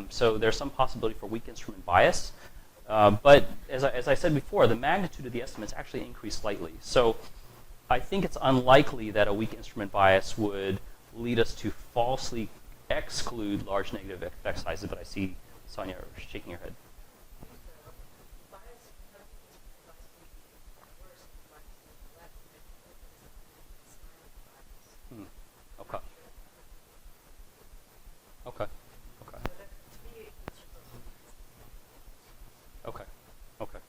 S1: So there's some possibility for weak instrument bias. But as I said before, the magnitude of the estimates actually increased slightly. So I think it's unlikely that a weak instrument bias would lead us to falsely exclude large negative effect sizes, but I see Sonia shaking her head. Okay. Okay. Okay. Okay. Okay.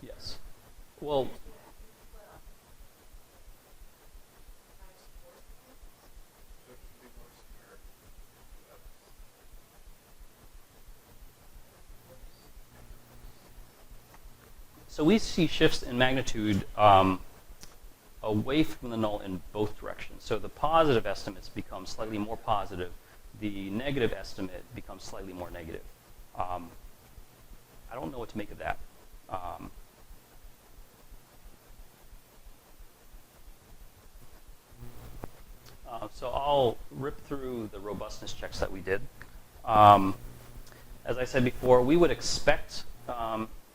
S1: Yes. Well, so we see shifts in magnitude away from the null in both directions. So the positive estimates become slightly more positive. The negative estimate becomes slightly more negative. I don't know what to make of that. So I'll rip through the robustness checks that we did. As I said before, we would expect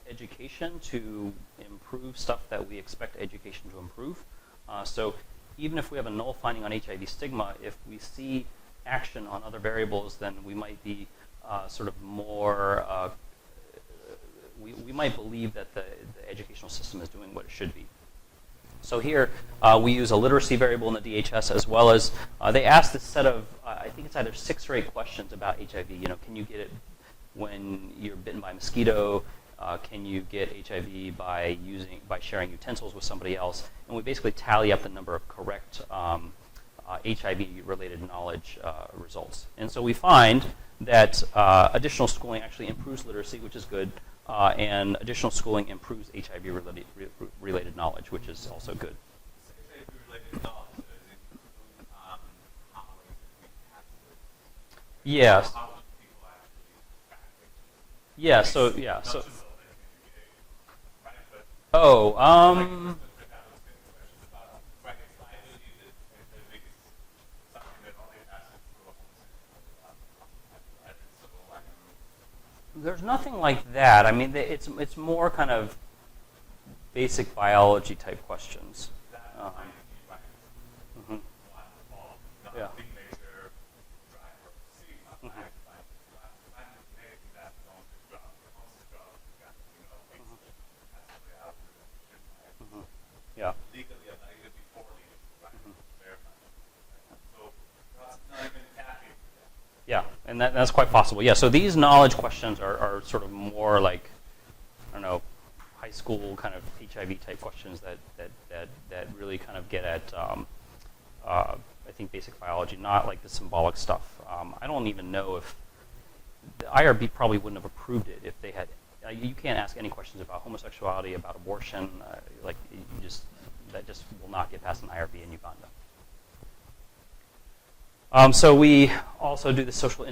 S1: education to improve stuff that we expect education to improve. So even if we have a null finding on HIV stigma, if we see action on other variables, then we might be sort of more, we might believe that the educational system is doing what it should be. So here we use a literacy variable in the DHS, as well as they asked this set of, I think it's either 6 or 8 questions about HIV. You know, can you get it when you're bitten by a mosquito? Can you get HIV by sharing utensils with somebody else? And we basically tally up the number of correct HIV-related knowledge results. And so we find that additional schooling actually improves literacy, which is good, and additional schooling improves HIV-related knowledge, which is also good.
S4: HIV-related knowledge, does it include how we have to?
S1: Yes.
S4: How do people actually practice?
S1: Yeah. So yeah. So.
S4: Right, but
S1: Oh. There's nothing like that. I mean, it's more kind of basic biology type questions. Mhm. Yeah. Yeah.
S4: Legally, I'm not even before legal, right? Verify. So that's not even tapping.
S1: Yeah, and that's quite possible. Yeah, so these knowledge questions are sort of more like, I don't know, high school kind of HIV type questions that really kind of get at, I think, basic biology, not like the symbolic stuff. I don't even know if the IRB probably wouldn't have approved it if they had. You can't ask any questions about homosexuality, about abortion. That just will not get past an IRB in Uganda. So we also do the social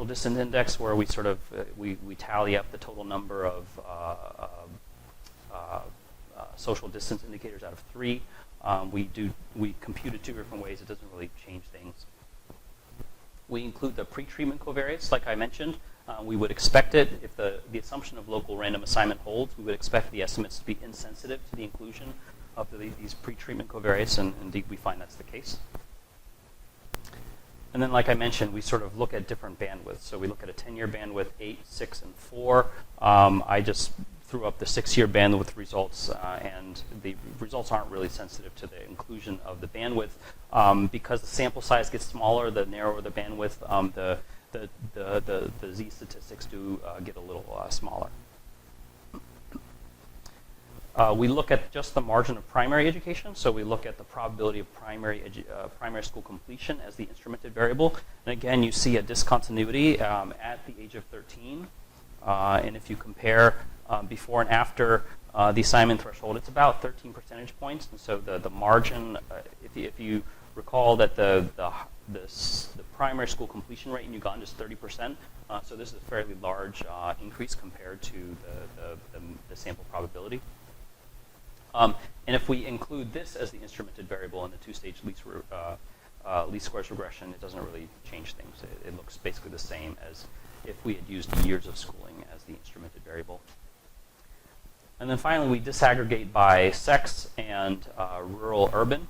S1: distance index, where we sort of we tally up the total number of social distance indicators out of 3. We compute it 2 different ways. It doesn't really change things. We include the pre-treatment covariates, like I mentioned. We would expect it if the assumption of local random assignment holds. We would expect the estimates to be insensitive to the inclusion of these pre-treatment covariates, and indeed we find that's the case. And then, like I mentioned, we sort of look at different bandwidths. So we look at a 10-year bandwidth, 8, 6, and 4. I just threw up the 6-year bandwidth results, and the results aren't really sensitive to the inclusion of the bandwidth. Because the sample size gets smaller, the narrower the bandwidth, the Z statistics do get a little smaller. We look at just the margin of primary education, so we look at the probability of primary school completion as the instrumented variable. And again, you see a discontinuity at the age of 13. And if you compare before and after the assignment threshold, it's about 13 percentage points. And so the margin, if you recall that the primary school completion rate in Uganda is 30%, so this is a fairly large increase compared to the sample probability. And if we include this as the instrumented variable in the two-stage least squares regression, it doesn't really change things. It looks basically the same as if we had used years of schooling as the instrumented variable. And then finally, we disaggregate by sex and rural-urban.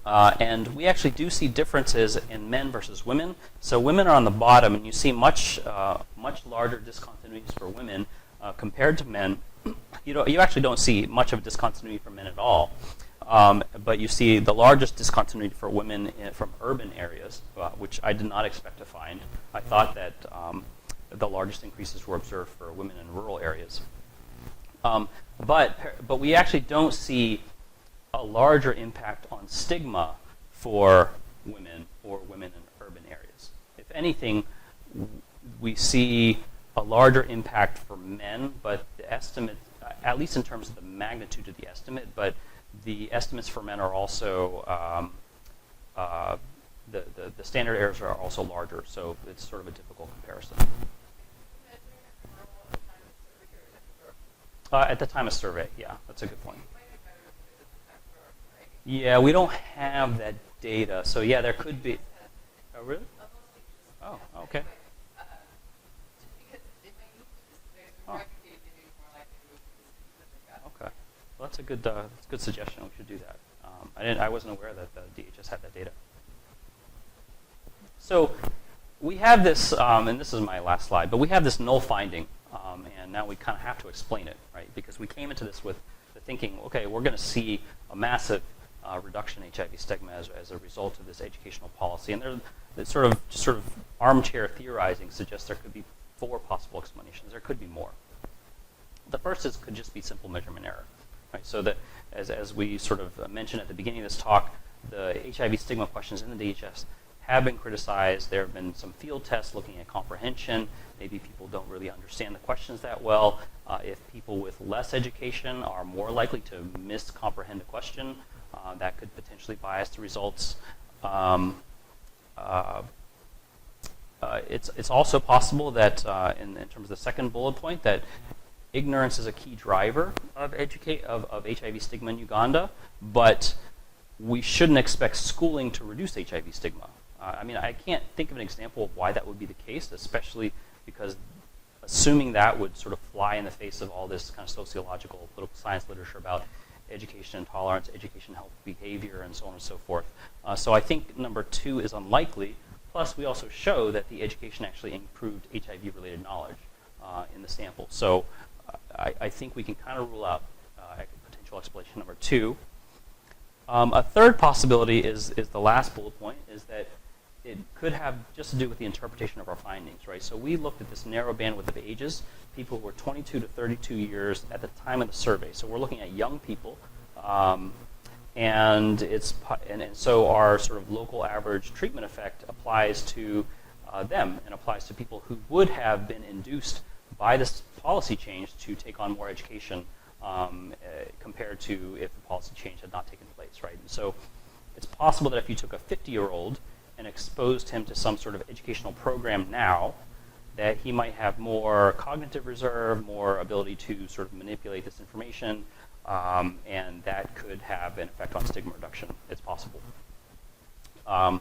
S1: And we actually do see differences in men versus women. So women are on the bottom, and you see much larger discontinuities for women compared to men. You actually don't see much of a discontinuity for men at all. But you see the largest discontinuity for women from urban areas, which I did not expect to find. I thought that the largest increases were observed for women in rural areas. But we actually don't see a larger impact on stigma for women or women in urban areas. If anything, we see a larger impact for men, but the estimate, at least in terms of the magnitude of the estimate, but the estimates for men are also, the standard errors are also larger, so it's sort of a difficult comparison. At the time of survey, yeah, that's a good point. Yeah, we don't have that data, so yeah, there could be. Oh, really? Oh, okay. Oh. Okay. Well, that's a good suggestion. We should do that. I wasn't aware that the DHS had that data. So we have this, and this is my last slide, but we have this null finding, and now we kind of have to explain it, right? Because we came into this with the thinking, okay, we're going to see a massive reduction in HIV stigma as a result of this educational policy, and there's sort of armchair theorizing suggests there could be 4 possible explanations. There could be more. The first could just be simple measurement error, right? So that as we sort of mentioned at the beginning of this talk, the HIV stigma questions in the DHS have been criticized. There have been some field tests looking at comprehension. Maybe people don't really understand the questions that well. If people with less education are more likely to miscomprehend a question, that could potentially bias the results. It's also possible that, in terms of the second bullet point, that ignorance is a key driver of HIV stigma in Uganda, but we shouldn't expect schooling to reduce HIV stigma. I mean, I can't think of an example of why that would be the case, especially because assuming that would sort of fly in the face of all this kind of sociological, political science literature about education intolerance, education health behavior, and so on and so forth. So I think number 2 is unlikely. Plus, we also show that the education actually improved HIV-related knowledge in the sample. So I think we can kind of rule out potential explanation number 2. A third possibility is the last bullet point, is that it could have just to do with the interpretation of our findings, right? So we looked at this narrow bandwidth of ages, people who were 22 to 32 years at the time of the survey. So we're looking at young people, and so our sort of local average treatment effect applies to them and applies to people who would have been induced by this policy change to take on more education compared to if the policy change had not taken place, right? And so it's possible that if you took a 50-year-old and exposed him to some sort of educational program now, that he might have more cognitive reserve, more ability to sort of manipulate this information, and that could have an effect on stigma reduction. It's possible. And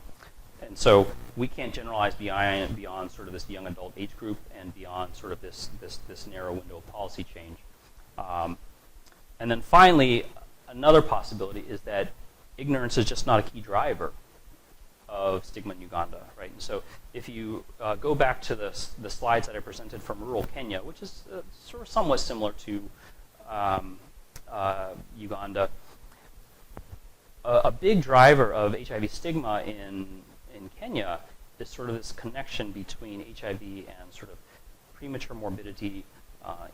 S1: so we can't generalize beyond sort of this young adult age group and beyond sort of this narrow window of policy change. And then finally, another possibility is that ignorance is just not a key driver of stigma in Uganda, right? And so if you go back to the slides that I presented from rural Kenya, which is sort of somewhat similar to Uganda, a big driver of HIV stigma in Kenya is sort of this connection between HIV and sort of premature morbidity,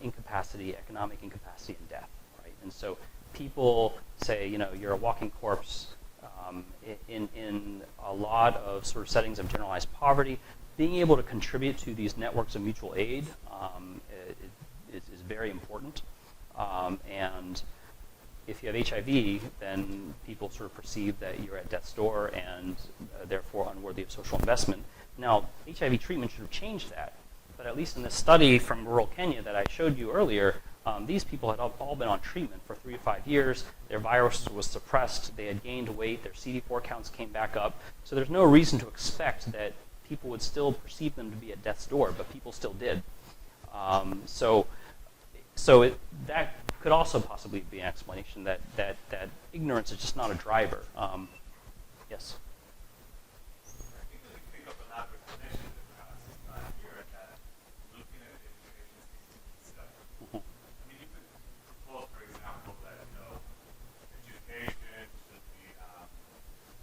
S1: incapacity, economic incapacity, and death, right? And so people say, you know, you're a walking corpse. In a lot of sort of settings of generalized poverty, being able to contribute to these networks of mutual aid is very important. And if you have HIV, then people sort of perceive that you're at death's door and therefore unworthy of social investment. Now, HIV treatment should have changed that. But at least in this study from rural Kenya that I showed you earlier, these people had all been on treatment for 3 to 5 years. Their virus was suppressed. They had gained weight. Their CD4 counts came back up. So there's no reason to expect that people would still perceive them to be at death's door, but people still did. That could also possibly be an explanation that ignorance is just not a driver. Yes?
S4: I think when we think of an adverse condition, here at that, looking at education system itself. I mean, you could propose, for example, that, you know, education should be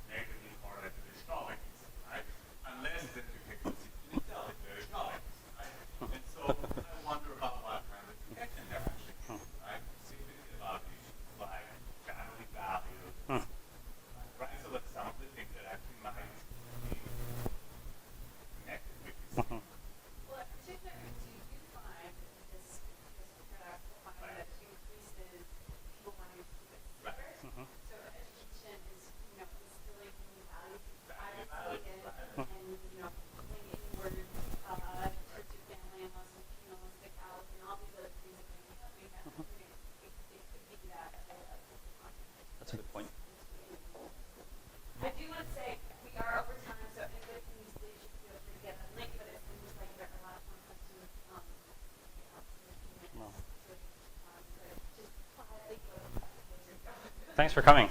S4: negatively correlated to economics, right? Unless the education system itself is very economic, right? And so I wonder about what kind of education they're actually giving, right? Specifically about issues like family values, right? So that's some of the things that actually might be connected with this.
S2: Well, in particular, do you find this product that increases people wanting to keep it secret? So education is, you know, instilling values of privacy and you know, linking inward towards your family unless you know, stick out and all these other things that may be happening. It could be that.
S1: That's a good point.
S2: I do want to say we are over time, so anybody can use the feel free to get a link, but it seems like there are a lot of more questions.
S1: Well.
S2: So just quietly go.
S1: Thanks for coming.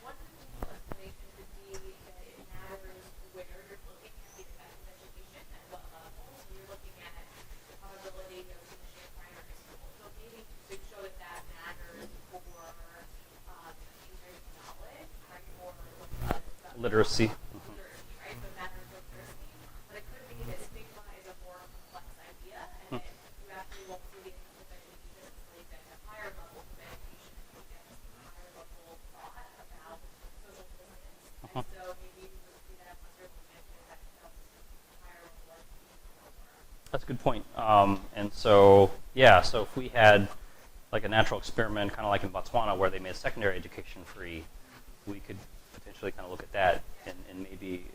S2: One potential explanation could be that it matters where you're looking at the effect of education at what level. So you're looking at the probability of finishing primary school. So maybe to show that that matters for increased knowledge, right? Or
S1: Literacy.
S2: literacy, right? So it matters for literacy. But it could be that stigma is a more complex idea and that you actually won't see the effect of education until you get to higher levels of education and you get to higher level thought about social distance. And so maybe you would see that once you're looking at the effect of higher level education.
S1: That's a good point. And so, yeah, so if we had like a natural experiment, kind of like in Botswana, where they made secondary education free, we could potentially kind of look at that and maybe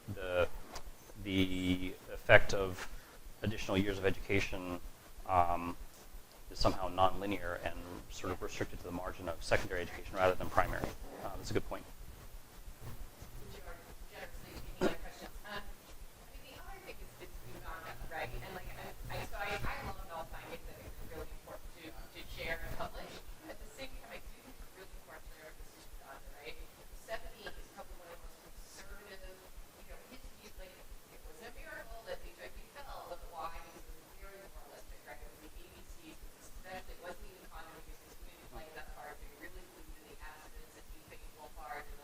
S1: the effect of additional years of education is somehow nonlinear and sort of restricted to the margin of secondary education rather than primary. That's a good point.
S5: You are generously taking my questions. I mean, the other thing is Uganda, right? And like, I love all findings. I think it's really important to share and publish. At the same time, I do think it's really important to remember this is Uganda, right? 70 is probably one of the most conservative, you know, history. Like, it was a miracle that HIV fell, but why? Because it was very moralistic, right? It was the ABCs, especially, it wasn't even condom use, community playing that part. They really believed in the abstinence and be faithful part, and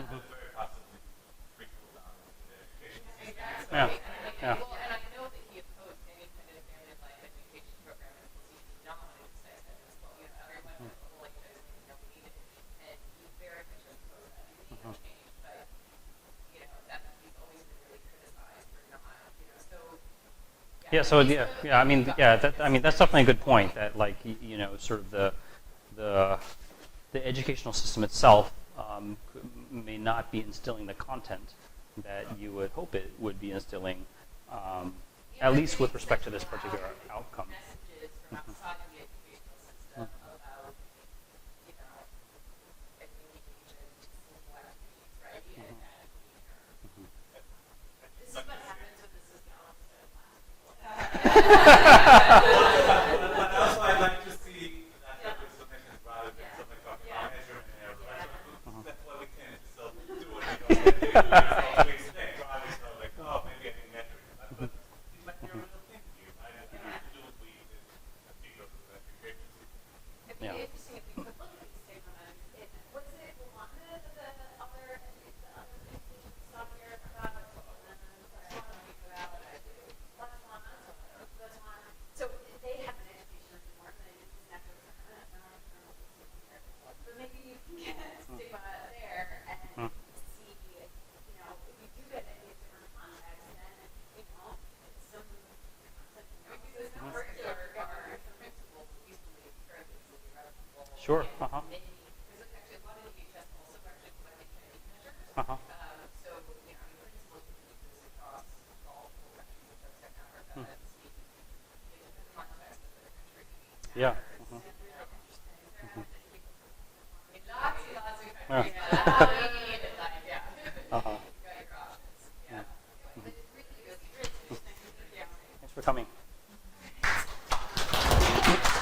S4: could very possibly trickle down into the education system.
S1: Yeah. Yeah.
S5: Well, and I know that he opposed any kind of family life education program because he did not want to decide that as well. You know, everyone was like, we need it. And he very much opposed that. And he didn't change, but, you know, that he's always been really criticized for not, you know, so.
S1: Yeah. So yeah. I mean, that's definitely a good point. That like you know, sort of the educational system itself may not be instilling the content that you would hope it would be instilling, at least with respect to this particular outcome.
S5: Messages from outside the educational system about, you know, engagement, simple activities, right? And behavior. This is what happens when this is the opposite of
S4: But that's why I like to see that type of explanations rather than stuff like talking about measurement and error. Right? So that's why we tend to self do what we don't we expect, right? So like, oh, maybe I didn't measure it. But it's like your little thing to you, right? It has to do with we the figure of the education system.
S5: It'd be interesting if we could look at these same numbers. Was it Rwanda that the other institutions saw here about? So they have an education reform that is natural. But maybe you can get stigma there and see, you know, if we do get any different context, then, you know, some maybe there's no regular or some principles that used to be fairly easily replicable.
S1: Sure.
S5: There's actually a lot of DHS also actually collecting HIV measures. So, you know, principles you can use this across all countries of sub-Saharan Africa and see the context of the country.
S1: Yeah.
S5: Lots and lots of
S1: Yeah.
S5: countries. How we need it, like, yeah. You got your options. Yeah. But it's really, really interesting. Yeah.
S1: Thanks for coming.